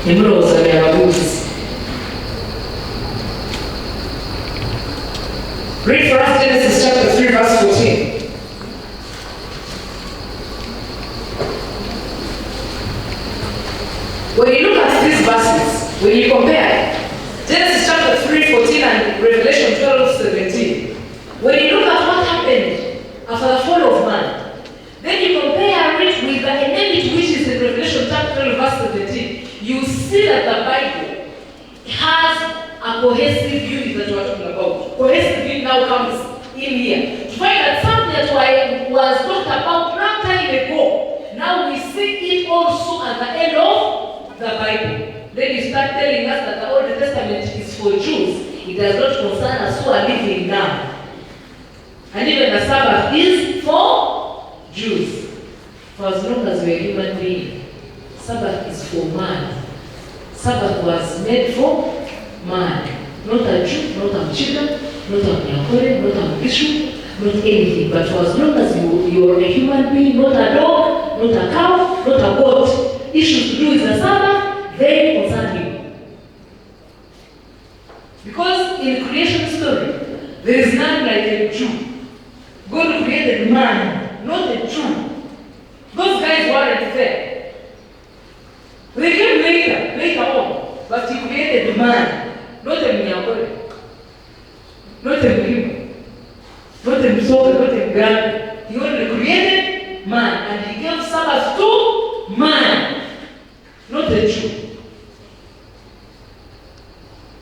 Read for us Genesis chapter 3, verse 14. When you look at these verses, when you compare Genesis chapter 3, 14 and Revelation 12, 17, when you look at what happened after the fall of man, then you compare it with the enmity which is in Revelation chapter 12, verse 17, you see that the Bible has a cohesive unit that we're talking about. Cohesive unit now comes in here. To find that something that was talked about long time ago, now we see it also at the end of the Bible. Then you start telling us that the Old Testament is for Jews. It does not concern us who are living now. And even the Sabbath is for Jews. For as long as we are human beings, Sabbath is for man. Sabbath was made for man. Not a Jew, not a Chica, not a Nyakore, not a Bishop, not anything. But for as long as you are a human being, not a dog, not a cow, not a goat, issues to do with the Sabbath, they concern you. Because in the creation story, there is none like a Jew. God created man, not a Jew. Those guys weren't there. They came later on, but he created man. Not a Nyakore, not a Mlima, not a Msoka, not a Grand. He only created man, and he gave Sabbath to man, not a Jew.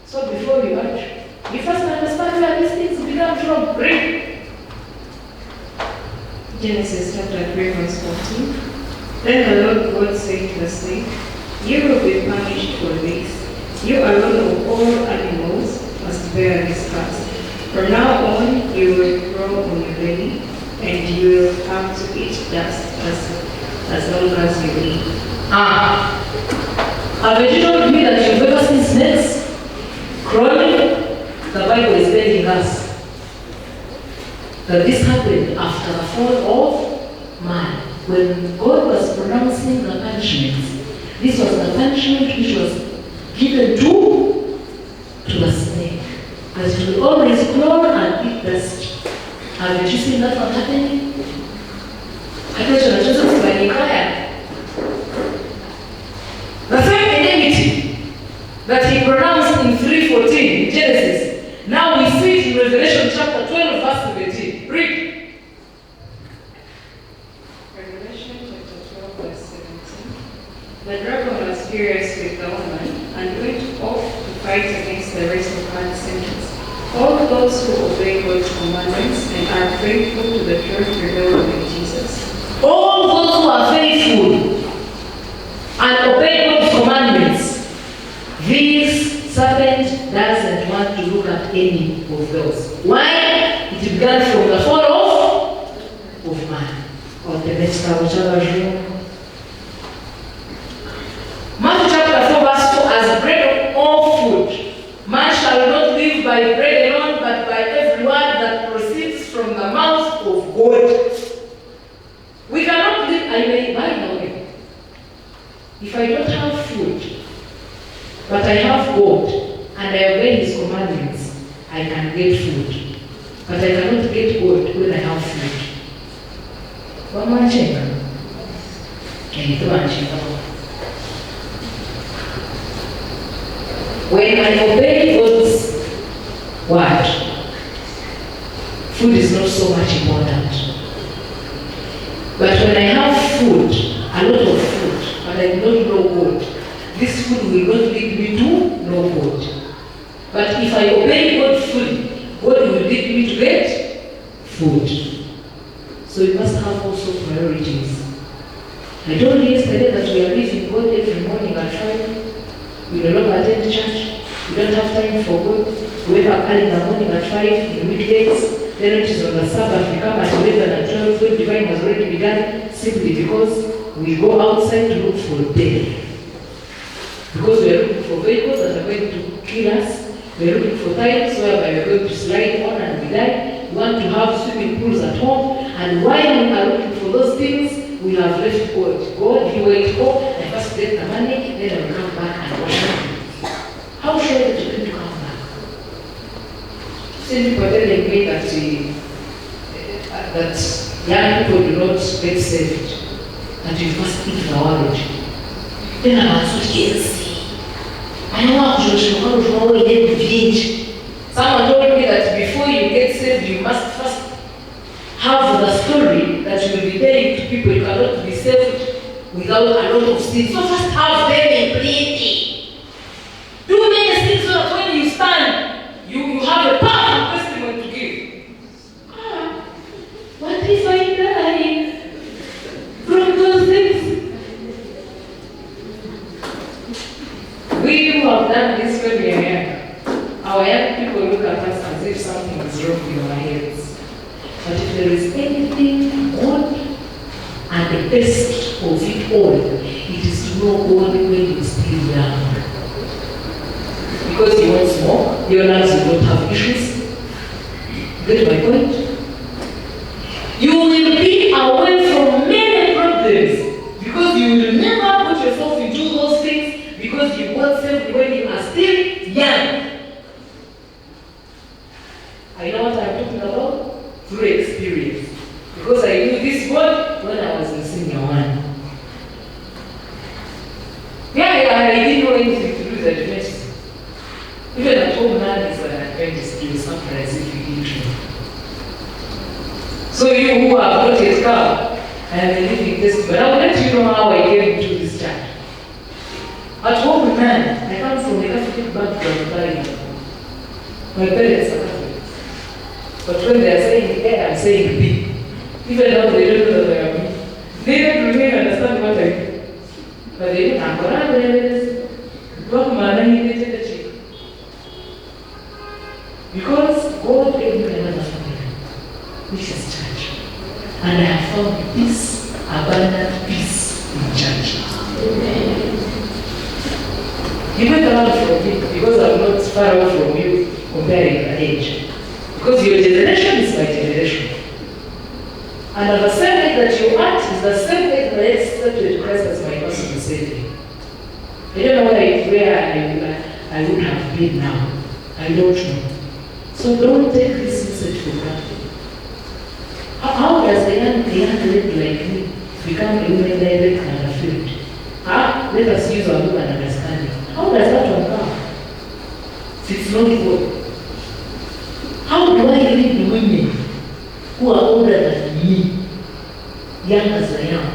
So before you argue, you first understand where these things become from. Read. Genesis chapter 3, verse 14. Then the Lord God said to the snake, "You will be punished for this. You alone of all animals must bear this curse. From now on you will crawl on your belly, and you will have to eat dust as long as you live." Have you told me that you've ever seen snakes crawling? The Bible is telling us that this happened after the fall of man. When God was pronouncing the punishments, this was the punishment which was given to the snake. That it will always crawl and eat dust. Have you seen that one happening? The same enmity that he pronounced in 3:14 in Genesis, now we see it in Revelation chapter 12, verse 17. Read. Revelation chapter 12, verse 17. The dragon was furious with the woman and went off to fight against the rest of man's sentence. All those who obey God's commandments and are faithful to the truth revealed in Jesus. All those who are faithful and obey God's commandments, this serpent doesn't want to look at any of those. Why? It began from the fall of man. On the next room. Matthew chapter 4, verse 4, as bread of all food, man shall not live by bread alone, but by every word that proceeds from the mouth of God. We cannot live, by the way, if I don't have food, but I have God, and I obey His commandments, I can get food. But I cannot get God when I have food. One man check. When I obey God's word, food is not so much important. But when I have food, a lot of food, but I do not know God, this food will not lead me to know God. But if I obey God fully, God will lead me to get food. So we must have also priorities. I told you yesterday that we are leaving God every morning at 5. We no longer attend church. We don't have time for God. We wake up early in the morning at 5 in weekdays. Then it is on the Sabbath, we come at 11 and 12. God divine has already begun simply because we go outside to look for death. Because we are looking for vehicles that are going to kill us. We are looking for times whereby we are going to slide on and we die. We want to have swimming pools at home. And while we are looking for those things, we have left God. God, He will go and first get the money, then I will come back and Same people telling me that that young people do not get saved, that you must eat biology. Then I was like, yes. I don't want to Someone told me that before you get saved, you must first have the story that you will be telling to people. You cannot be saved without a lot of things. So first have them in plenty. Do many things so that when you stand, you have a powerful testimony to give. What if I die from those things? We who have done this when we are young, our young people look at us as if something is wrong in our heads. But if there is anything good and the best of it all, it is to know God when you are still young. Because you won't smoke, your lungs will not have issues. Get my point? You will be away from many problems because you will never put yourself into those things because you got saved when you are still young. I know what I'm talking about through experience. Because I knew this word when I was in senior one. I didn't know anything to do with Adventist. Even at home now, it's an Adventist, you suffer as if you didn't know. So you who have not yet come, I am living this, but I will let you know how I came into this church. At home, man, I come from a Catholic background. My parents are Catholics. But when they are saying A, I'm saying B. Even though they don't know that I am B. They don't really understand what I do. But they don't have because God gave me another family, which is church. And I have found peace, abundant peace in church. Amen. You might learn from me because I'm not far away from you comparing the age. Because your generation is my generation. And the same way that you act is the same way that I accepted Christ as my personal Savior. I don't know where I would have been now. I don't know. So don't take this message for granted. How does a young lady like me become a woman direct and afraid? Let us use our human understanding. How does that one come? It's not good. How do I read women who are older than me, young as I am,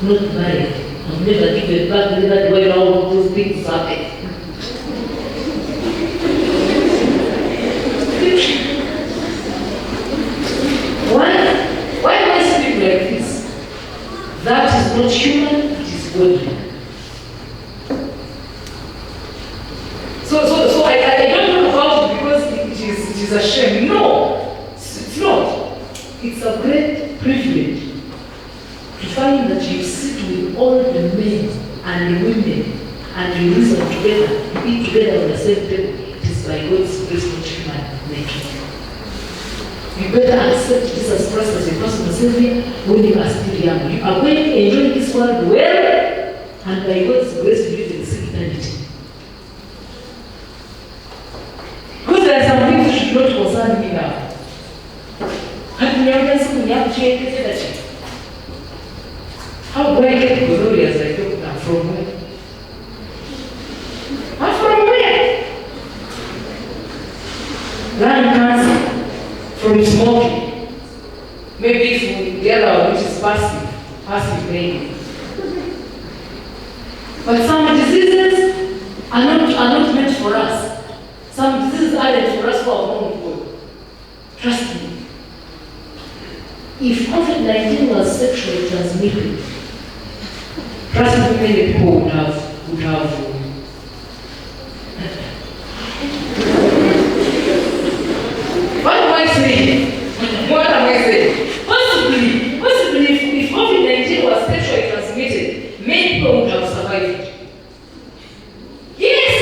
not married, I've never given back, never do I know all those things happen? Why do I speak like this? That is not human, it is godly. So I don't talk about it because it is a shame. No, it's not. It's a great privilege to find that you sit with all the men and the women and you reason together, you eat together on the same table. It is by God's grace, not human nature. You better accept Jesus Christ as your personal Savior when you are still young. You are going to enjoy this world well, and by God's grace, you live in eternity. Because there are some things that should not concern me now. How do I get glory as I talk now? From where? From where? Lung cancer. From smoking. Maybe from the other one, which is passive maybe. But some diseases are not meant for us. Some diseases are meant for us who are born with God. Trust me. If COVID-19 was sexually transmitted, trust me, many people would have What am I saying? Possibly, if COVID-19 was sexually transmitted, many people would have survived. Yes.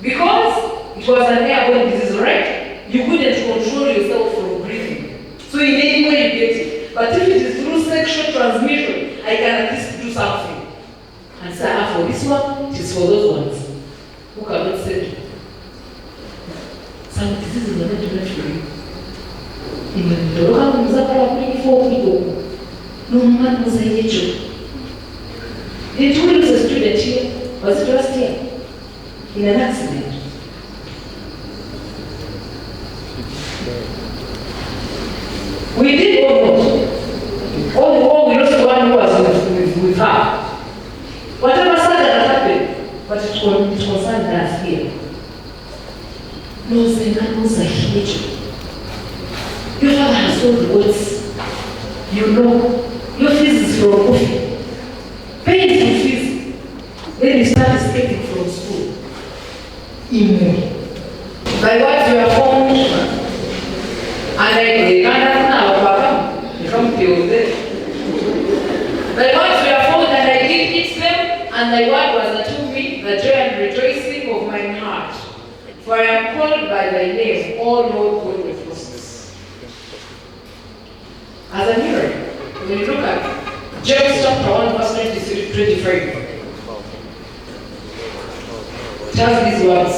Because it was an airborne disease, right? You couldn't control yourself from breathing. So in any way you get it. But if it is through sexual transmission, I can at least do something. And say, for this one, it is for those ones who cannot settle. some diseases are not different for you. Imemtoroka kumzapala kwenye people. No man was a nature. Did you lose a student here? Was it last year? In an accident? We did almost. All the while we lost one who was with her. Whatever sad happened, but it concerned us here. No Zenga knows a huge. Your father has all the words. You know, your fees is your coffee. Paying for fees. Then you start escaping from school. By what you are formed, and I can't now, become killed. By what you are formed, and I did eat them, and thy word was unto me the joy and rejoicing of mine heart. For I am called by thy name, O Lord God of hosts. As a mirror, when you look at James chapter 1, verse 25, tells these words.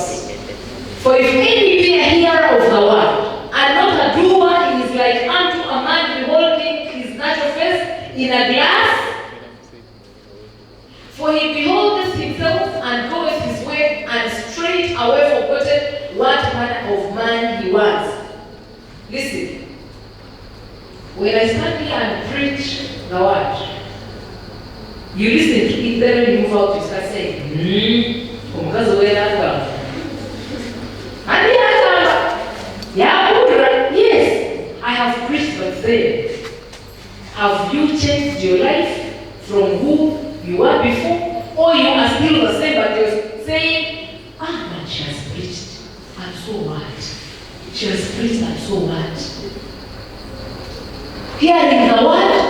For if any be a hearer of the word, and not a doer, he is like unto a man beholding his natural face in a glass. For he beholdeth himself and goeth his way, and straight away forgotten what manner of man he was. Listen, when I stand here and preach the word, you listen to it, then when you move out, you start saying, yes, I have preached, but then, have you changed your life from who you were before? Or you are still the same, but you're saying, but she has preached, and so what? She has preached, and so what? Hearing the word,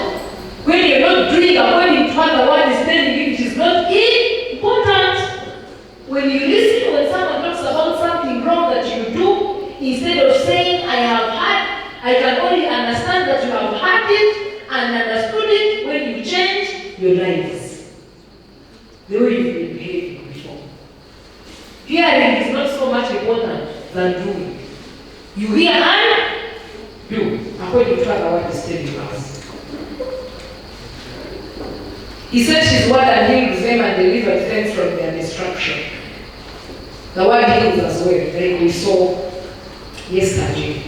when you're not doing according to what the word is telling you, it is not important. When you listen, when someone talks about something wrong that you do, instead of saying, I can only understand that you have heard it and understood it when you change your lives. The way you've been behaving before. Hearing is not so much important than doing. You hear and do, according to what the word is telling us. He sent his word and healed them and delivered them from their destruction. The word heals as well, like we saw yesterday.